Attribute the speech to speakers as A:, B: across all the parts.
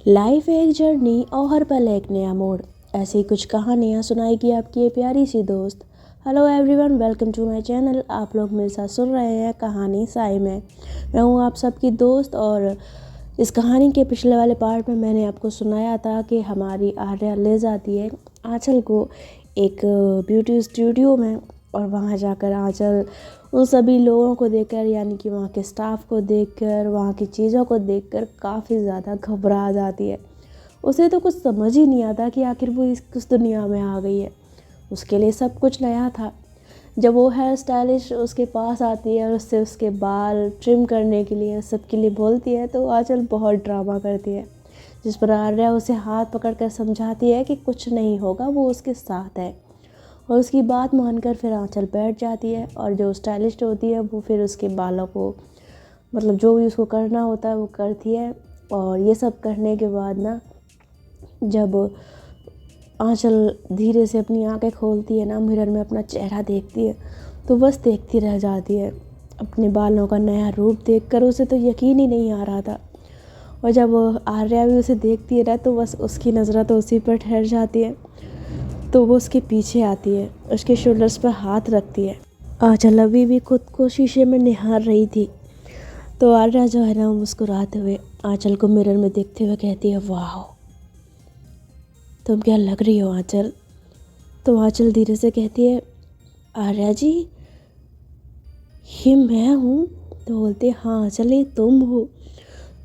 A: Life एक journey और हर पल एक नया मोड़। ऐसी कुछ कहानियाँ सुनाएगी आपकी ये प्यारी सी दोस्त। Hello everyone, welcome to my channel. आप लोग मेरे साथ सुन रहे हैं कहानी साई में। मैं हूँ आप सबकी दोस्त। और इस कहानी के पिछले वाले पार्ट में मैंने आपको सुनाया था कि हमारी आर्या ले जाती है आंचल को एक ब्यूटी स्टूडियो में। और वहाँ जाकर आंचल उन सभी लोगों को देखकर, यानी कि वहाँ के स्टाफ को देखकर, वहाँ की चीज़ों को देखकर काफ़ी ज़्यादा घबरा जाती है। उसे तो कुछ समझ ही नहीं आता कि आखिर वो किस दुनिया में आ गई है। उसके लिए सब कुछ नया था। जब वो हेयर स्टाइलिश उसके पास आती है और उससे उसके बाल ट्रिम करने के लिए सबके लिए बोलती है, तो आंचल बहुत ड्रामा करती है, जिस पर आर्या उसे हाथ पकड़कर समझाती है कि कुछ नहीं होगा, वो उसके साथ है। और उसकी बात मानकर फिर आंचल बैठ जाती है और जो स्टाइलिस्ट होती है वो फिर उसके बालों को, मतलब जो भी उसको करना होता है वो करती है। और ये सब करने के बाद ना, जब आंचल धीरे से अपनी आंखें खोलती है ना, मिरर में अपना चेहरा देखती है, तो बस देखती रह जाती है। अपने बालों का नया रूप देखकर उसे तो यकीन ही नहीं आ रहा था। और जब आर्या भी उसे देखती है ना, तो बस उसकी नज़र तो उसी पर ठहर जाती है। तो वो उसके पीछे आती है, उसके शोल्डर्स पर हाथ रखती है। आंचल अभी भी खुद को शीशे में निहार रही थी। तो आर्या जो है ना, मुस्कुराते हुए आंचल को मिरर में देखते हुए कहती है, वाह तुम क्या लग रही हो आंचल। तो आंचल धीरे से कहती है, आर्या जी ये मैं हूँ। तो बोलती है, हाँ आंचल ये तुम हो।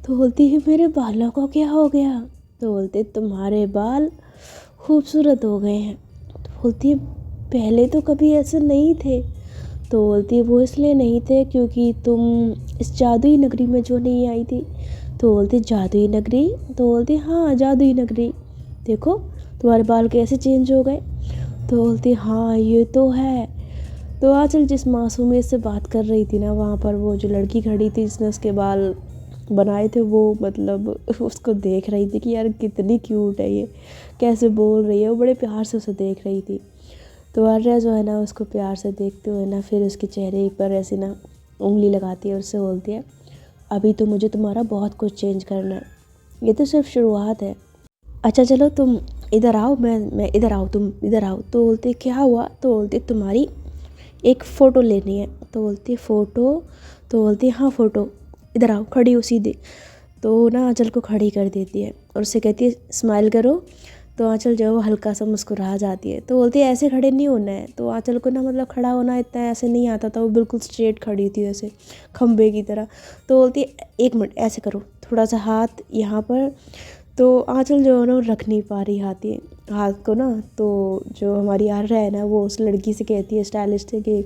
A: तो बोलती है, मेरे बालों को क्या हो गया। तो बोलते, तुम्हारे बाल खूबसूरत हो गए हैं। तो बोलती है, पहले तो कभी ऐसे नहीं थे। तो बोलती है, वो इसलिए नहीं थे क्योंकि तुम इस जादुई नगरी में जो नहीं आई थी। तो बोलती, जादुई नगरी। तो बोलती, हाँ जादुई नगरी, देखो तुम्हारे बाल कैसे चेंज हो गए। तो बोलती, हाँ ये तो है। तो आंचल जिस मासूमियत से बात कर रही थी ना, वहाँ पर वो जो लड़की खड़ी थी जिसने उसके बाल बनाए थे, वो मतलब उसको देख रही थी कि यार कितनी क्यूट है ये, कैसे बोल रही है। वो बड़े प्यार से उसे देख रही थी। तो आर्या जो है ना, उसको प्यार से देखते हुए ना, फिर उसके चेहरे पर ऐसे ना उंगली लगाती है और उससे बोलती है, अभी तो मुझे तुम्हारा बहुत कुछ चेंज करना है, ये तो सिर्फ शुरुआत है। अच्छा चलो तुम इधर आओ, मैं इधर आओ, तुम इधर आओ। तो बोलती, क्या हुआ। तो बोलती, तुम्हारी एक फ़ोटो लेनी है। तो बोलती, फ़ोटो। तो बोलती, हाँ फ़ोटो, इधर आओ, खड़ी हो सीधे। तो ना आंचल को खड़ी कर देती है और उससे कहती है, स्माइल करो। तो आंचल जो है वो हल्का सा मुस्कुरा जाती है। तो बोलती है, ऐसे खड़े नहीं होना है। तो आंचल को ना, मतलब खड़ा होना इतना ऐसे नहीं आता था, वो बिल्कुल स्ट्रेट खड़ी थी ऐसे खम्बे की तरह। तो बोलती है, एक मिनट ऐसे करो, थोड़ा सा हाथ यहाँ पर। तो आंचल जो है ना, वो रख नहीं पा रही हाथ को ना। तो जो हमारी आर्या है ना, वो उस लड़की से कहती है, स्टाइलिस्ट है, कि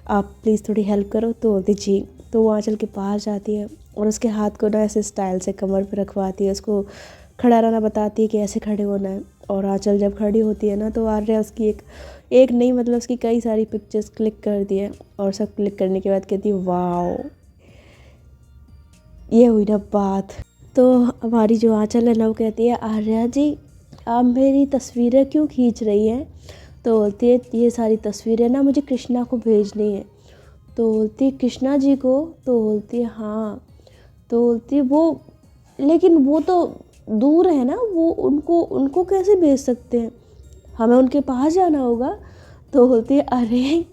A: आप प्लीज़ थोड़ी हेल्प करो। तो बोलती, जी। तो वो आंचल के पास जाती है और उसके हाथ को ना ऐसे स्टाइल से कमर पर रखवाती है, उसको खड़ा रहना बताती है कि ऐसे खड़े होना है। और आंचल जब खड़ी होती है ना, तो आर्या उसकी एक नहीं, मतलब उसकी कई सारी पिक्चर्स क्लिक करती है। और सब क्लिक करने के बाद कहती है, वाओ ये हुई ना बात। तो हमारी जो आंचल है ना, वो कहती है, आर्या जी आप मेरी तस्वीरें क्यों खींच रही हैं। तो बोलती है, ये सारी तस्वीरें ना मुझे कृष्णा को भेजनी है। तो बोलती, कृष्णा जी को। तो बोलती है, हाँ। तो बोलती, वो लेकिन वो तो दूर है ना, वो उनको उनको कैसे भेज सकते हैं, हमें उनके पास जाना होगा। तो बोलती है, अरे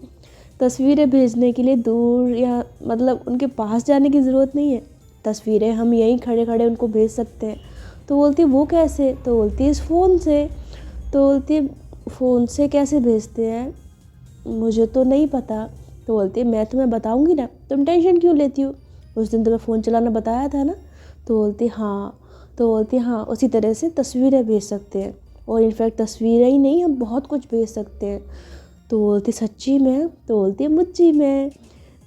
A: तस्वीरें भेजने के लिए दूर या मतलब उनके पास जाने की ज़रूरत नहीं है, तस्वीरें हम यहीं खड़े खड़े उनको भेज सकते हैं। तो बोलती है, वो कैसे। तो बोलती है, इस फ़ोन से। तो बोलती है, फ़ोन से कैसे भेजते हैं, मुझे तो नहीं पता। तो बोलती है, मैं तुम्हें बताऊंगी ना, तुम टेंशन क्यों लेती हो, उस दिन तुम्हें फ़ोन चलाना बताया था ना। तो बोलती, हाँ। तो बोलती, हाँ उसी तरह से तस्वीरें भेज सकते हैं, और इनफैक्ट तस्वीरें ही नहीं, हम बहुत कुछ भेज सकते हैं। तो बोलती, सच्ची में। तो बोलती है, मुच्ची में।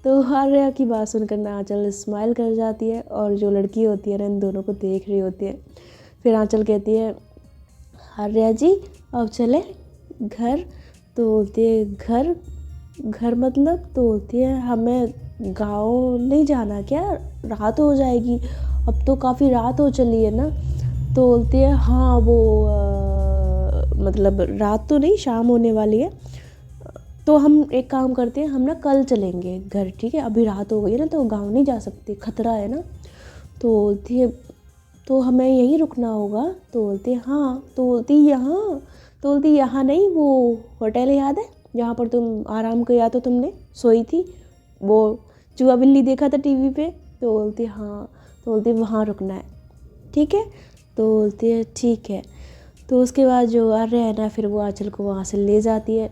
A: तो आर्या की बात सुनकर ना आंचल स्माइल कर जाती है, और जो लड़की होती है ना, इन दोनों को देख रही होती है। फिर आंचल कहती है, आर्या जी अब चले घर। तो बोलती है, घर घर मतलब। तो बोलती है, हमें गाँव नहीं जाना क्या, रात हो जाएगी, अब तो काफ़ी रात हो चली है ना। तो बोलती है, हाँ वो मतलब रात तो नहीं, शाम होने वाली है, तो हम एक काम करते हैं, हम ना कल चलेंगे घर, ठीक है, अभी रात हो गई है ना, तो गाँव नहीं जा सकते, खतरा है ना। तो बोलती है, तो हमें यहीं रुकना होगा। तो बोलती है हाँ। तो बोलती यहाँ, तो बोलती यहाँ नहीं, वो होटल याद है जहाँ पर तुम आराम किया तो तुमने सोई थी, वो चूहा बिल्ली देखा था टीवी पे। तो बोलती है हाँ। तो बोलती है वहाँ रुकना है, ठीक है। तो बोलती है ठीक है। तो उसके बाद जो आर्या है ना, फिर वो आंचल को वहाँ से ले जाती है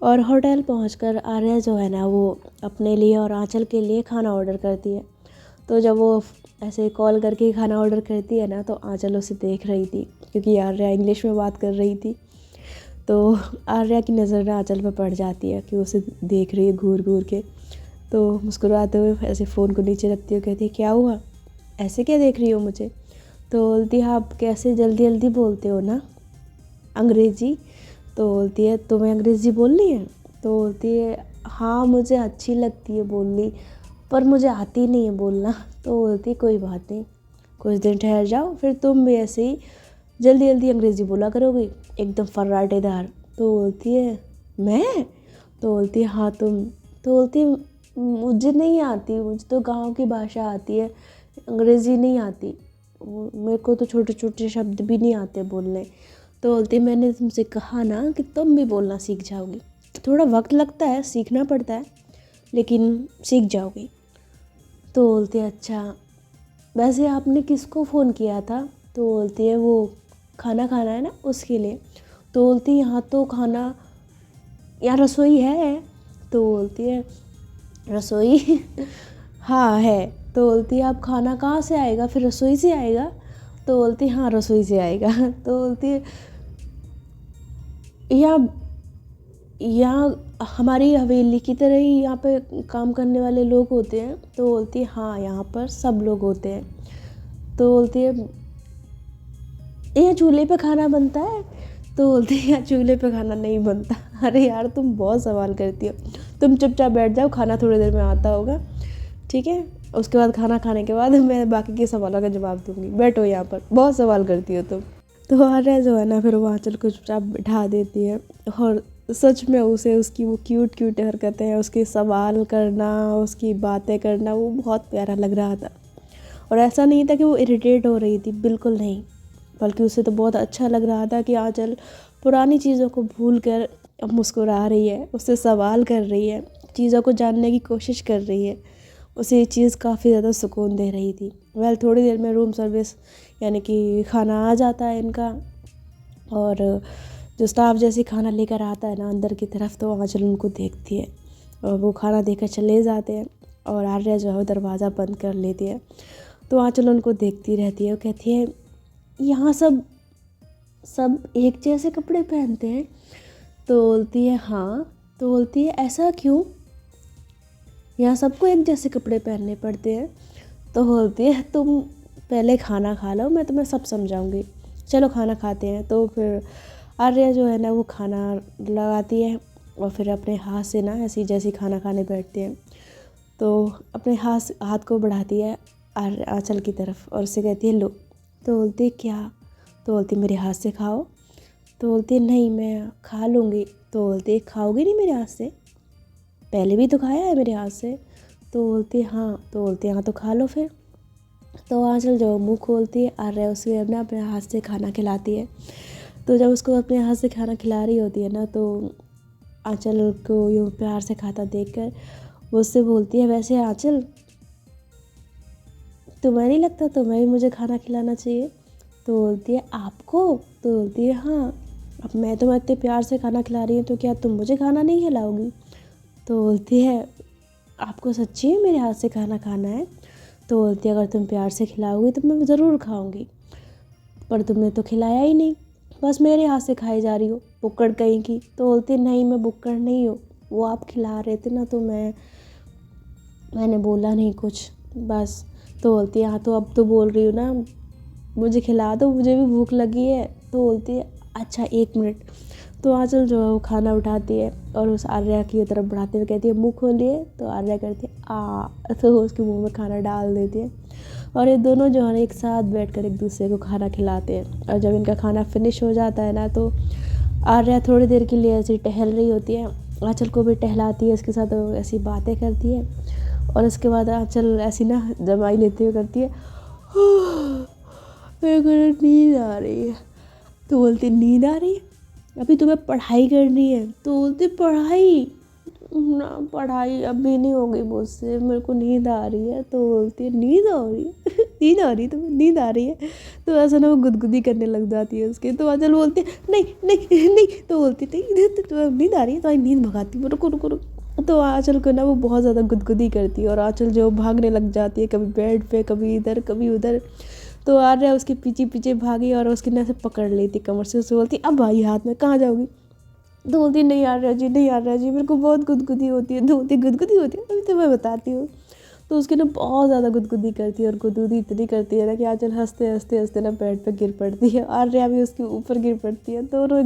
A: और होटल पहुंचकर आर्या जो है ना, वो अपने लिए और आंचल के लिए खाना ऑर्डर करती है। तो जब वो ऐसे कॉल करके खाना ऑर्डर करती है ना, तो आंचल उसे देख रही थी क्योंकि आर्या इंग्लिश में बात कर रही थी। तो आर्या की नज़र आंचल पर पड़ जाती है कि उसे देख रही है घूर घूर के। तो मुस्कुराते हुए ऐसे फ़ोन को नीचे रखती है, कहती है क्या हुआ, ऐसे क्या देख रही हो मुझे। तो बोलती है आप कैसे जल्दी जल्दी बोलते हो ना अंग्रेज़ी। तो बोलती है तुम्हें अंग्रेज़ी बोलनी है। तो बोलती है हाँ मुझे अच्छी लगती है बोलनी, पर मुझे आती नहीं है बोलना। तो बोलती है कोई बात नहीं, कुछ दिन ठहर जाओ, फिर तुम भी ऐसे ही जल्दी जल्दी अंग्रेज़ी बोला करोगी, एकदम फर्राटेदार। तो बोलती है मैं। तो बोलती है हाँ तुम। तो बोलती है मुझे नहीं आती, मुझे तो गाँव की भाषा आती है, अंग्रेज़ी नहीं आती, मेरे को तो छोटे छोटे शब्द भी नहीं आते बोलने। तो बोलती मैंने तुमसे कहा ना कि तुम भी बोलना सीख जाओगी, थोड़ा वक्त लगता है, सीखना पड़ता है, लेकिन सीख जाओगी। तो बोलती है अच्छा वैसे आपने किसको फ़ोन किया था। तो बोलती है वो खाना खाना है ना उसके लिए। तो बोलती है यहाँ तो खाना, यहाँ रसोई है। तो बोलती है रसोई हाँ है। तो बोलती है आप खाना कहाँ से आएगा, फिर रसोई से आएगा। तो बोलती है हाँ रसोई से आएगा। तो बोलती है यहाँ हमारी हवेली की तरह ही यहाँ पे काम करने वाले लोग होते हैं। तो बोलती है हाँ यहाँ पर सब लोग होते हैं। तो बोलती है यहाँ चूल्हे पे खाना बनता है। तो बोलती है यहाँ चूल्हे पे खाना नहीं बनता। अरे यार तुम बहुत सवाल करती हो, तुम चुपचाप बैठ जाओ, खाना थोड़ी देर में आता होगा, ठीक है। उसके बाद खाना खाने के बाद मैं बाकी के सवालों का जवाब दूंगी, बैठो यहाँ पर, बहुत सवाल करती हो तुम। तो आर्या जो है ना, फिर वो आंचल को चुपचाप बिठा देती है और सच में उसे उसकी वो क्यूट क्यूट हरकतें हैं, उसके सवाल करना, उसकी बातें करना, वो बहुत प्यारा लग रहा था। और ऐसा नहीं था कि वो इरिटेट हो रही थी, बिल्कुल नहीं, बल्कि उसे तो बहुत अच्छा लग रहा था कि आंचल पुरानी चीज़ों को भूल कर अब मुस्कुरा रही है, उससे सवाल कर रही है, चीज़ों को जानने की कोशिश कर रही है। उसे ये चीज़ काफ़ी ज़्यादा सुकून दे रही थी। वेल थोड़ी देर में रूम सर्विस यानी कि खाना आ जाता है इनका, और जो स्टाफ जैसे खाना लेकर आता है ना अंदर की तरफ, तो आंचल उनको देखती है और वो खाना देकर चले जाते हैं और आर्या जो है दरवाज़ा बंद कर लेती है। तो आंचल उनको देखती रहती है और कहती है यहाँ सब एक जैसे कपड़े पहनते हैं। तो बोलती है हाँ। तो बोलती है ऐसा क्यों, यहाँ सबको एक जैसे कपड़े पहनने पड़ते हैं। तो बोलती है तुम पहले खाना खा लो, मैं तुम्हें सब समझाऊंगी, चलो खाना खाते हैं। तो फिर आर्या जो है ना वो खाना लगाती है और फिर अपने हाथ से ना ऐसी जैसे खाना खाने बैठते हैं, तो अपने हाथ को बढ़ाती है आंचल की तरफ और उससे कहती है लो। तो बोलती है क्या। तो बोलती मेरे हाथ से खाओ। तो बोलती है नहीं मैं खा लूँगी। तो बोलती है खाओगी नहीं मेरे हाथ से, पहले भी तो खाया है मेरे हाथ से। तो बोलती है हाँ। तो बोलती है हाँ तो खा लो फिर। तो आंचल जो मुंह खोलती है, आर्या उसे अपने हाथ से खाना खिलाती है। तो जब उसको अपने हाथ से खाना खिला रही होती है ना, तो आंचल को यूँ प्यार से खाता देखकर वो उससे बोलती है वैसे आंचल तुम्हें नहीं लगता तुम्हें भी मुझे खाना खिलाना चाहिए। तो बोलती है आपको। तो बोलती है हाँ, अब मैं तुम्हें इतने प्यार से खाना खिला रही हूँ तो क्या तुम मुझे खाना नहीं खिलाओगी। तो बोलती है आपको सच्ची में मेरे हाथ से खाना खाना है। तो बोलती है अगर तुम प्यार से खिलाओगी तो मैं ज़रूर खाऊंगी, पर तुमने तो खिलाया ही नहीं, बस मेरे हाथ से खाई जा रही हो, बुक्कड़ कहीं की। तो बोलती है नहीं मैं बुक्कड़ नहीं हूँ, वो आप खिला रहे थे ना तो मैंने बोला नहीं कुछ बस। तो बोलती है हाँ तो अब तो बोल रही हूँ ना, मुझे खिला दो, मुझे भी भूख लगी है। तो बोलती है अच्छा 1 मिनट। तो आंचल जो है वो खाना उठाती है और उस आर्या की तरफ बढ़ाते हुए कहती है मुँह खोलिए। तो आर्या करती है आ, तो उसके मुंह में खाना डाल देती है और ये दोनों जो है ना एक साथ बैठकर एक दूसरे को खाना खिलाते हैं। और जब इनका खाना फिनिश हो जाता है ना, तो आर्या थोड़ी देर के लिए ऐसी टहल रही होती है, आंचल को भी टहलाती है, इसके साथ ऐसी बातें करती है और उसके बाद आंचल ऐसी ना दवाई लेते हुए करती है मेरे को नींद आ रही है। तो बोलती नींद आ रही है, अभी तुम्हें पढ़ाई करनी है। तो बोलती पढ़ाई ना, पढ़ाई अभी नहीं होगी मुझसे, मेरे को नींद आ रही है। तो बोलती है नींद आ रही है नींद आ रही है तुम्हें, नींद आ रही है। तो ऐसा ना वो गुदगुदी करने लग जाती है उसके। तो आंचल बोलती है नहीं नहीं नहीं। तो बोलती नहीं तो नींद आ रही है, तो नींद भगाती हूँ, रुको रुको रुको। तो आंचल को ना वो बहुत ज़्यादा गुदगुदी करती है और आंचल जो भागने लग जाती है, कभी बेड पे, कभी इधर कभी उधर। तो आर्या उसके पीछे पीछे भागी और उसकी ना से पकड़ लेती कमर से। उसे बोलती अब भाई हाथ में, कहाँ जाओगी। तो बोलती नहीं आर्या जी, नहीं आर्या जी, मेरे को बहुत गुदगुदी होती है। तो बोलती गुदगुदी होती है, अभी तो मैं बताती हूँ। तो उसकी ना बहुत ज़्यादा गुदगुदी करती है और गुदगुदी इतनी करती है ना कि आंचल हंसते हंसते हंसते ना बेड पे गिर पड़ती है। आर्या भी उसके ऊपर गिर पड़ती है। दोनों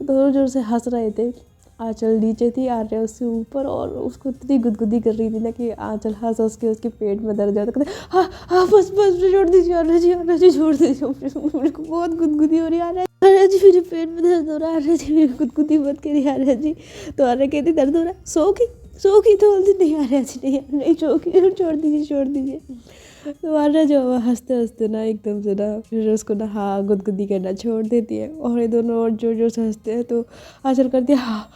A: दोनों जोर से हंस रहे थे। आंचल नीचे थी, आर्या उससे ऊपर, और उसको इतनी गुदगुदी कर रही थी ना कि आंचल हंस हंस के उसके पेट में दर्द जाता। कहते हाँ हाँ बस बस छोड़ दीजिए आर्या जी छोड़ दीजिए, मेरे को बहुत गुदगुदी हो रही है आर्या जी, मेरे पेट में दर्द हो रहा है आर्या जी, मेरी गुदगुदी मत करिए आर्या जी। तो आर्या कहती दर्द हो रहा है, सो की। तो बोलती नहीं आर्या जी नहीं सो की, छोड़ दीजिए। तो आर्या जो हंसते हंसते ना एकदम से ना फिर उसको ना हाँ गुदगुदी करना छोड़ देती है और ये दोनों और जोर जोर से हंसते हैं। तो आंचल करती है हाँ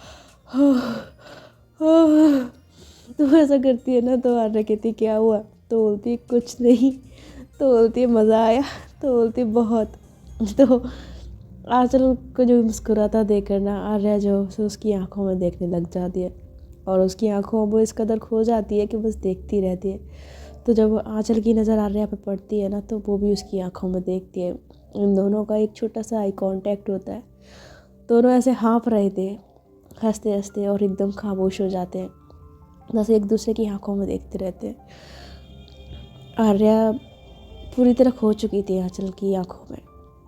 A: हाँ हाँ। तो ऐसा करती है ना। तो आर्या कहती क्या हुआ। तो बोलती है कुछ नहीं। तो बोलती है मज़ा आया। तो बोलती है बहुत। तो आंचल को जो मुस्कुराता देखकर ना आर्या जो उसकी आंखों में देखने लग जाती है और उसकी आंखों वो इस कदर खो जाती है कि बस देखती रहती है। तो जब आंचल की नज़र आर्या पे पड़ती है ना तो वो भी उसकी आंखों में देखती है। इन दोनों का एक छोटा सा आई कांटेक्ट होता है। दोनों ऐसे हाँफ रहे थे हंसते हंसते और एकदम खामोश हो जाते हैं, बस एक दूसरे की आंखों में देखते रहते हैं। आर्या पूरी तरह खो चुकी थी आंचल की आंखों में।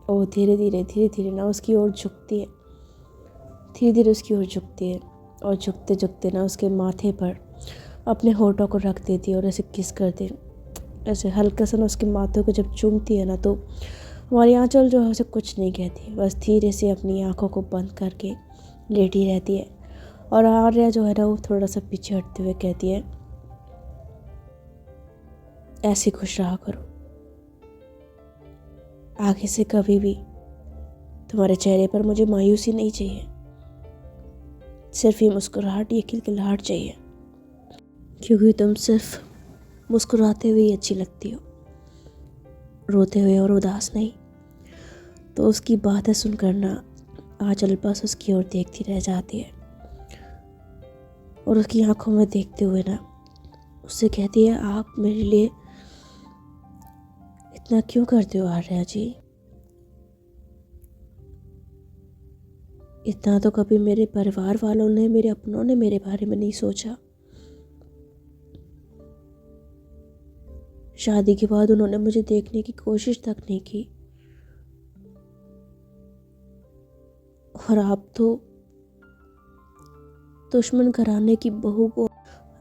A: और धीरे धीरे ना उसकी ओर झुकती है, धीरे धीरे उसकी ओर झुकती है और झुकते झुकते ना उसके माथे पर अपने होठों को रख देती है और ऐसे किस करती है। ऐसे हल्का सा ना उसके माथे को जब चूमती है ना तो हमारी आंचल जो है उसे कुछ नहीं कहती, बस धीरे से अपनी आंखों को बंद करके लेटी रहती है। और आर्या जो है ना वो थोड़ा सा पीछे हटते हुए कहती है ऐसे खुश रहा करो, आगे से कभी भी तुम्हारे चेहरे पर मुझे मायूसी नहीं चाहिए, सिर्फ ये मुस्कुराहट, ये खिलखिलाहट चाहिए, क्योंकि तुम सिर्फ मुस्कुराते हुए ही अच्छी लगती हो, रोते हुए और उदास नहीं। तो उसकी बातें सुनकर ना आंचल बस उसकी ओर देखती रह जाती है और उसकी आंखों में देखते हुए ना उससे कहती है आप मेरे लिए इतना क्यों करते हो आर्या जी, इतना तो कभी मेरे परिवार वालों ने, मेरे अपनों ने मेरे बारे में नहीं सोचा। शादी के बाद उन्होंने मुझे देखने की कोशिश तक नहीं की और आप तो दुश्मन घराने की बहू को।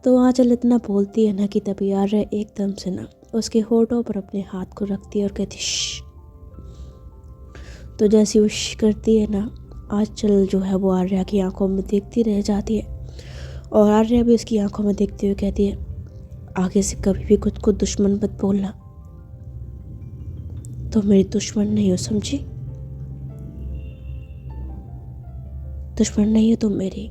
A: तो आंचल इतना बोलती है ना कि तभी आर्या एकदम से ना उसके होठों पर अपने हाथ को रखती है और कहती श्श। तो जैसी वो श्श करती है ना आंचल जो है वो आर्या की आंखों में देखती रह जाती है और आर्या भी उसकी आंखों में देखते हुए कहती है आगे से कभी भी खुद को दुश्मन मत बोलना, तो मेरी दुश्मन नहीं हो, समझी, दुश्मन नहीं हो तुम मेरी।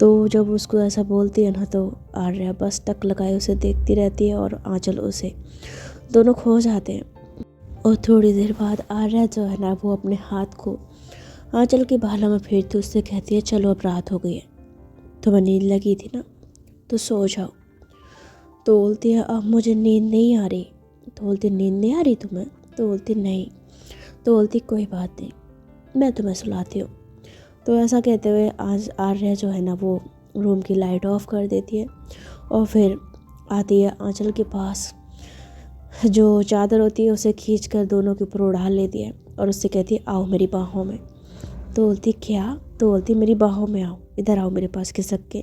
A: तो जब उसको ऐसा बोलती है ना तो आर्या बस टक लगाए उसे देखती रहती है और आंचल उसे, दोनों खो जाते हैं। और थोड़ी देर बाद आर्या जो है ना वो अपने हाथ को आंचल के बालों में फेरती उससे कहती है चलो अब रात हो गई है, तुम्हें नींद लगी थी ना तो सो जाओ। तो बोलती है अब मुझे नींद नहीं आ रही। तो बोलती नींद नहीं आ रही तुम्हें। तो बोलती नहीं। तो बोलती कोई बात नहीं, मैं तुम्हें सुलाती हूँ। तो ऐसा कहते हुए आज आर्या जो है ना वो रूम की लाइट ऑफ कर देती है और फिर आती है आंचल के पास, जो चादर होती है उसे खींच कर दोनों के ऊपर उड़ा लेती है और उससे कहती है आओ मेरी बाहों में। तो बोलती क्या। तो बोलती मेरी बाहों में आओ, इधर आओ मेरे पास खिसक के।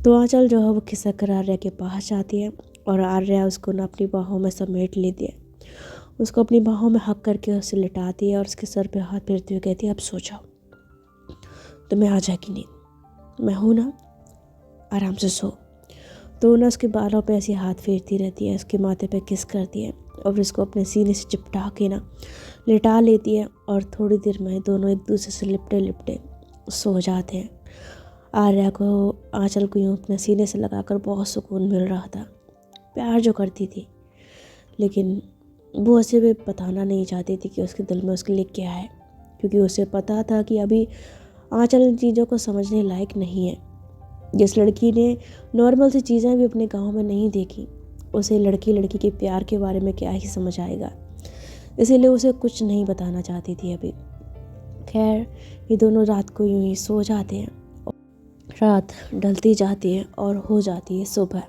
A: तो आंचल जो है वो खिसक कर आर्या के पास जाती है और आर्या उसको ना अपनी बाहों में समेट लेती है, उसको अपनी बाहों में हक करके उसे लिटाती है और उसके सर पे हाथ फेरते हुए कहती है अब सो जाओ, तुम्हें आ जाएगी नींद, मैं हूँ ना, आराम से सो। तो ना उसके बालों पे ऐसे हाथ फेरती रहती है, उसके माथे पे किस करती है और फिर उसको अपने सीने से चिपटा के ना लिटा लेती है और थोड़ी देर में दोनों एक दूसरे से लिपटे लिपटे सो जाते हैं। आर्या को आंचल को यूँ अपने सीने से लगाकर बहुत सुकून मिल रहा था, प्यार जो करती थी, लेकिन वो उसे भी बताना नहीं चाहती थी कि उसके दिल में उसके लिए क्या है, क्योंकि उसे पता था कि अभी आंचल इन चीज़ों को समझने लायक नहीं है। जिस लड़की ने नॉर्मल सी चीज़ें भी अपने गांव में नहीं देखी, उसे लड़की लड़की के प्यार के बारे में क्या ही समझ आएगा, इसीलिए उसे कुछ नहीं बताना चाहती थी अभी। खैर, ये दोनों रात को यूं ही सो जाते हैं। रात ढलती जाती है और हो जाती है सुबह।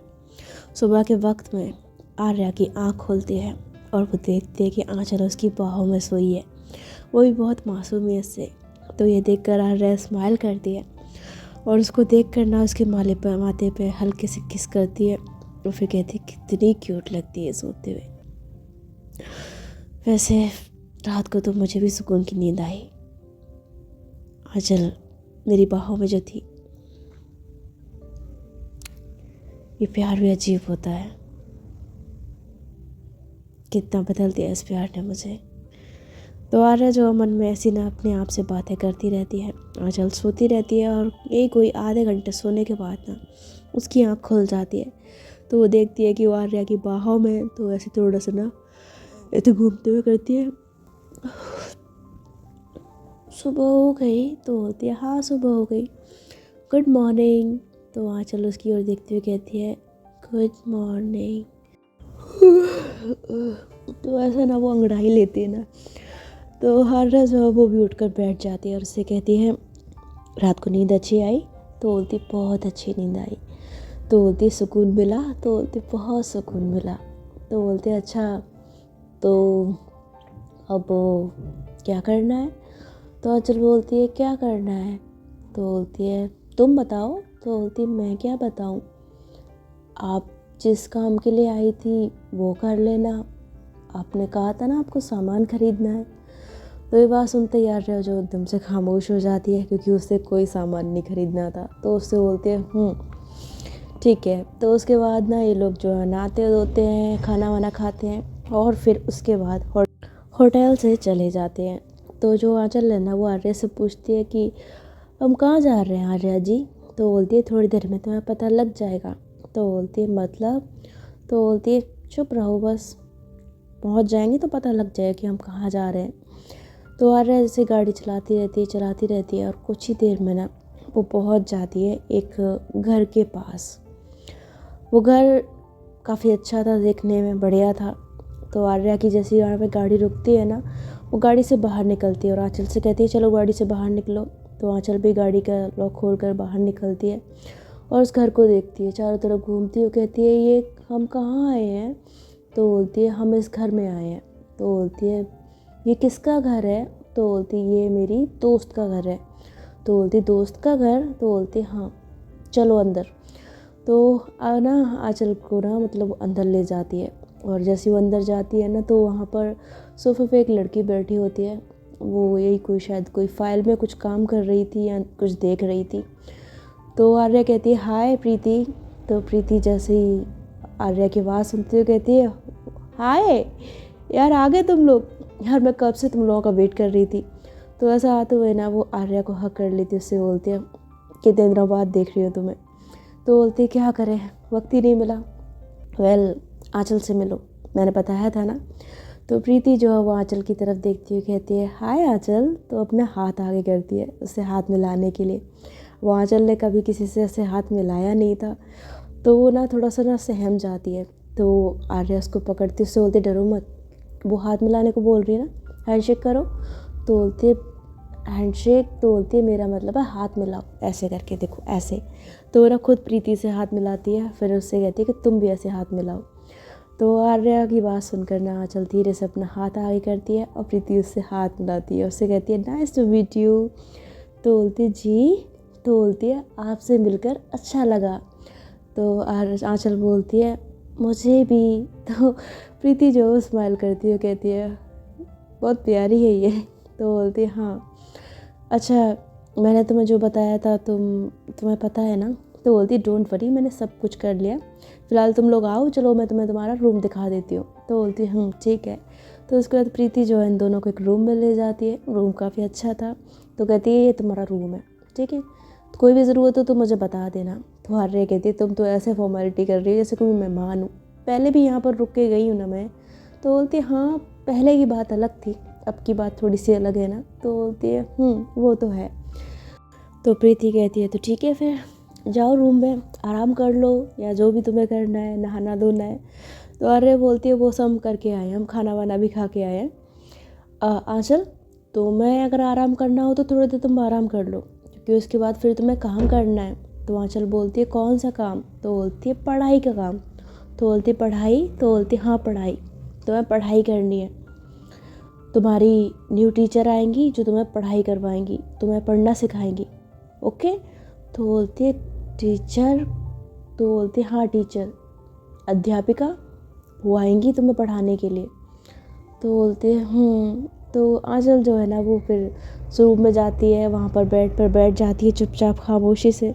A: सुबह के वक्त में आर्या की आँख खुलती है और वो देखती है कि आंचल उसकी बाहों में सोई है, वो भी बहुत मासूमियत से। तो ये देखकर आर्या स्माइल करती है और उसको देखकर ना उसके माथे पे हल्के से किस करती है और फिर कहती है कितनी क्यूट लगती है सोते हुए। वैसे रात को तो मुझे भी सुकून की नींद आई। आंचल मेरी बाहों में जो थी। ये प्यार भी अजीब होता है, कितना बदल दिया इस प्यार ने मुझे। तो आर्या जो मन में ऐसी ना अपने आप से बातें करती रहती है, आंचल सोती रहती है और यही कोई आधे घंटे सोने के बाद ना उसकी आँख खुल जाती है। तो वो देखती है कि वो आर्या की बाहों में, तो ऐसे थोड़ा सा ना ऐसे घूमते हुए करती है सुबह हो गई, तो बोलती है हाँ सुबह हो गई, गुड मॉर्निंग। तो आंचल उसकी ओर देखते हुए कहती है गुड मॉर्निंग। तो ऐसा ना वो अंगड़ाई लेती है ना, तो आर्या जो है वो भी उठकर बैठ जाती है और उससे कहती है रात को नींद अच्छी आई? तो बोलती बहुत अच्छी नींद आई। तो बोलती सुकून मिला? तो बोलती बहुत सुकून मिला। तो बोलते अच्छा, तो अब क्या करना है? तो आंचल बोलती है क्या करना है? तो बोलती है तुम बताओ। तो बोलती है मैं क्या बताऊँ, आप जिस काम के लिए आई थी वो कर लेना, आपने कहा था ना आपको सामान खरीदना है। तो ये बात सुनते ही आर्या जो एकदम से खामोश हो जाती है, क्योंकि उससे कोई सामान नहीं खरीदना था। तो उससे बोलती है ठीक है। तो उसके बाद ना ये लोग जो है नहाते धोते हैं, खाना वाना खाते हैं और फिर उसके बाद होटल से चले जाते हैं। तो जो आंचल है ना वो आर्या से पूछती है कि हम कहाँ जा रहे हैं आर्या जी? तो बोलती है थोड़ी देर में तुम्हें पता लग जाएगा। तो बोलती है मतलब? तो बोलती है चुप रहो, बस पहुँच जाएंगे तो पता लग जाएगा कि हम कहाँ जा रहे हैं। तो आर्या जैसे गाड़ी चलाती रहती है और कुछ ही देर में ना वो पहुंच जाती है एक घर के पास। वो घर काफ़ी अच्छा था, देखने में बढ़िया था। तो आर्या की जैसी यहाँ पे गाड़ी रुकती है ना, वो गाड़ी से बाहर निकलती है और आंचल से कहती है चलो गाड़ी से बाहर निकलो। तो आंचल भी गाड़ी का लॉक खोल कर बाहर निकलती है और उस घर को देखती है, चारों तरफ घूमती है, कहती है ये हम कहाँ आए हैं? तो बोलती है हम इस घर में आए हैं। तो बोलती है ये किसका घर है? तो बोलती ये मेरी दोस्त का घर है। तो बोलती दोस्त का घर? तो बोलती हाँ चलो अंदर। तो ना आंचल को ना मतलब अंदर ले जाती है और जैसे वो अंदर जाती है ना तो वहाँ पर सोफे पे एक लड़की बैठी होती है। वो यही कोई शायद कोई फाइल में कुछ काम कर रही थी या कुछ देख रही थी। तो आर्या कहती है हाय प्रीति। तो प्रीति जैसे ही आर्या की आवाज़ सुनती हुई कहती है हाय यार, आ गए तुम लोग? यार मैं कब से तुम लोगों का वेट कर रही थी। तो ऐसा आते हुए ना वो आर्या को हक कर लेती, उससे बोलती है कितने दिनों बाद देख रही हो तुम्हें। तो बोलती है क्या करें, वक्त ही नहीं मिला। आंचल से मिलो, मैंने बताया था ना। तो प्रीति जो है वो आंचल की तरफ देखती हुई कहती है हाय आंचल। तो अपना हाथ आगे करती है उससे हाथ मिलाने के लिए। वो आंचल ने कभी किसी से ऐसे हाथ मिलाया नहीं था, तो वो ना थोड़ा सा ना सहम जाती है। तो आर्या उसको पकड़ती, उससे बोलती डरो मत, वो हाथ मिलाने को बोल रही है ना, हैंडशेक करो। तो बोलती है हैंडशेक? तो बोलती है मेरा मतलब है हाथ मिलाओ, ऐसे करके देखो ऐसे। तो वो ना खुद प्रीति से हाथ मिलाती है, फिर उससे कहती है कि तुम भी ऐसे हाथ मिलाओ। तो आर्या की बात सुनकर ना आंचल धीरे से अपना हाथ आगे करती है और प्रीति उससे हाथ मिलाती है, उससे कहती है नाइस टू मीट यू। तो बोलती है जी। तो बोलती है आपसे मिलकर अच्छा लगा। तो आंचल बोलती है मुझे भी। तो प्रीति जो स्माइल करती है कहती है बहुत प्यारी है ये। तो बोलती है हाँ अच्छा, मैंने तुम्हें जो बताया था तुम्हें पता है ना? तो बोलती डोंट वरी, मैंने सब कुछ कर लिया, फ़िलहाल तुम लोग आओ, चलो मैं तुम्हें तुम्हारा रूम दिखा देती हूँ। तो बोलती ठीक है। तो उसके बाद प्रीति जो है इन दोनों को एक रूम में ले जाती है। रूम काफ़ी अच्छा था। तो कहती है ये तुम्हारा रूम है, ठीक है, तो कोई भी ज़रूरत हो तो मुझे बता देना। तो आर्या कहती है तुम तो ऐसे फॉर्मेलिटी कर रही हो जैसे कोई मेहमान हूँ, पहले भी यहाँ पर रुक के गई हूँ ना मैं। तो बोलती है हाँ, पहले की बात अलग थी, अब की बात थोड़ी सी अलग है ना। तो बोलती है वो तो है। तो प्रीति कहती है तो ठीक है, फिर जाओ रूम में आराम कर लो या जो भी तुम्हें करना है, नहाना धोना है। तो आर्या बोलती है वो सब हम करके आए, हम खाना वाना भी खा के आए हैं। आंचल, तो मैं अगर आराम करना हो तो थोड़ी देर तुम आराम कर लो, क्योंकि उसके बाद फिर तुम्हें काम करना है। तो आंचल बोलती है कौन सा काम? तो बोलती है पढ़ाई का काम। तो बोलती है पढ़ाई? तो बोलती है हाँ पढ़ाई, तुम्हें पढ़ाई करनी है। तुम्हारी न्यू टीचर आएंगी जो तुम्हें पढ़ाई करवाएंगी, तुम्हें पढ़ना सिखाएंगी, ओके। तो बोलती है टीचर? तो बोलती है हाँ टीचर, अध्यापिका, वो आएंगी तुम्हें पढ़ाने के लिए। तो बोलते हैं तो आंचल जो है ना वो फिर रूम में जाती है, वहाँ पर बेड पर बैठ जाती है चुपचाप खामोशी से,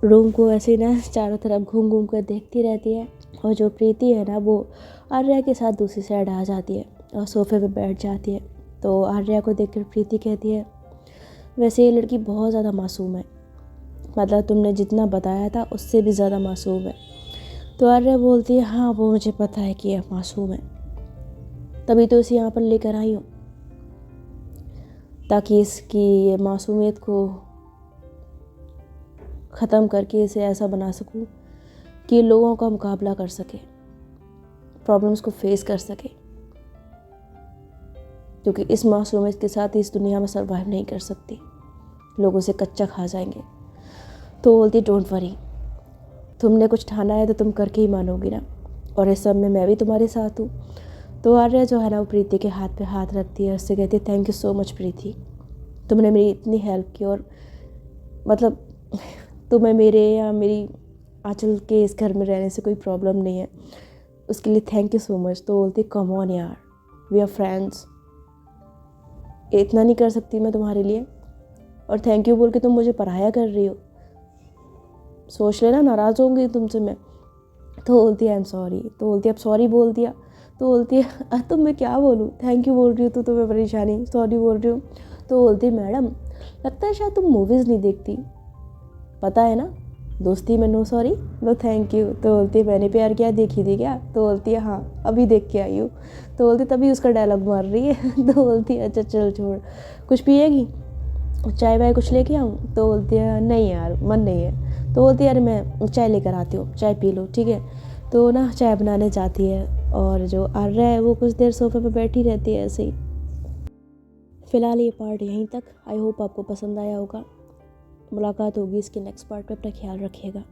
A: रूम को ऐसे ना चारों तरफ घूम घूम कर देखती रहती है। और जो प्रीति है ना वो आर्या के साथ दूसरी साइड आ जाती है और सोफे पे बैठ जाती है। तो आर्या को देखकर प्रीति कहती है वैसे ये लड़की बहुत ज़्यादा मासूम है, मतलब तुमने जितना बताया था उससे भी ज़्यादा मासूम है। तो आर्या बोलती है हाँ वो मुझे पता है कि यह मासूम है, तभी तो इसे यहाँ पर लेकर आई हूँ, ताकि इसकी ये मासूमियत को ख़त्म करके इसे ऐसा बना सकूँ कि लोगों का मुकाबला कर सके, प्रॉब्लम्स को फेस कर सके, क्योंकि इस मासूमियत के साथ इस दुनिया में सर्वाइव नहीं कर सकती, लोग उसे कच्चा खा जाएंगे। तो बोलती डोंट वरी, तुमने कुछ ठाना है तो तुम करके ही मानोगी ना, और इस सब में मैं भी तुम्हारे साथ हूँ। तो आर्या जो है ना वो प्रीति के हाथ पे हाथ रखती है, उससे कहती है थैंक यू सो मच प्रीति, तुमने मेरी इतनी हेल्प की, और मतलब तुम्हें मेरे या मेरी आंचल के इस घर में रहने से कोई प्रॉब्लम नहीं है, उसके लिए थैंक यू सो मच। तो बोलती कम ऑन यार, वी आर फ्रेंड्स, इतना नहीं कर सकती मैं तुम्हारे लिए, और थैंक यू बोल के तुम मुझे पराया कर रही हो, सोच लेना नाराज़ होंगी तुमसे मैं। तो बोलती है आई एम सॉरी। तो बोलती है अब सॉरी बोल दिया। तो बोलती है तो मैं क्या बोलूँ, थैंक यू बोल रही हूँ तो तुम्हें परेशानी, सॉरी बोल रही हूँ। तो बोलती है मैडम लगता है शायद तुम मूवीज़ नहीं देखती, पता है ना, दोस्ती में no sorry no thank you. तो बोलती है मैंने प्यार किया देखी थी क्या? तो बोलती है हाँ अभी देख के आई हूँ। तो बोलती तभी उसका डायलॉग मार रही है। तो बोलती है अच्छा चल छोड़, कुछ पिएगी, चाय वाय कुछ लेके आऊँ? तो बोलती है नहीं यार मन नहीं है। तो बोलती है अरे मैं चाय लेकर आती हूँ, चाय पी लो, ठीक है। तो ना चाय बनाने जाती है, और जो आर्या है वो कुछ देर सोफे पे बैठी रहती है ऐसे ही। फ़िलहाल ये पार्ट यहीं तक। आई होप आपको पसंद आया होगा। मुलाकात होगी इसके नेक्स्ट पार्ट पे, अपना ख्याल रखिएगा।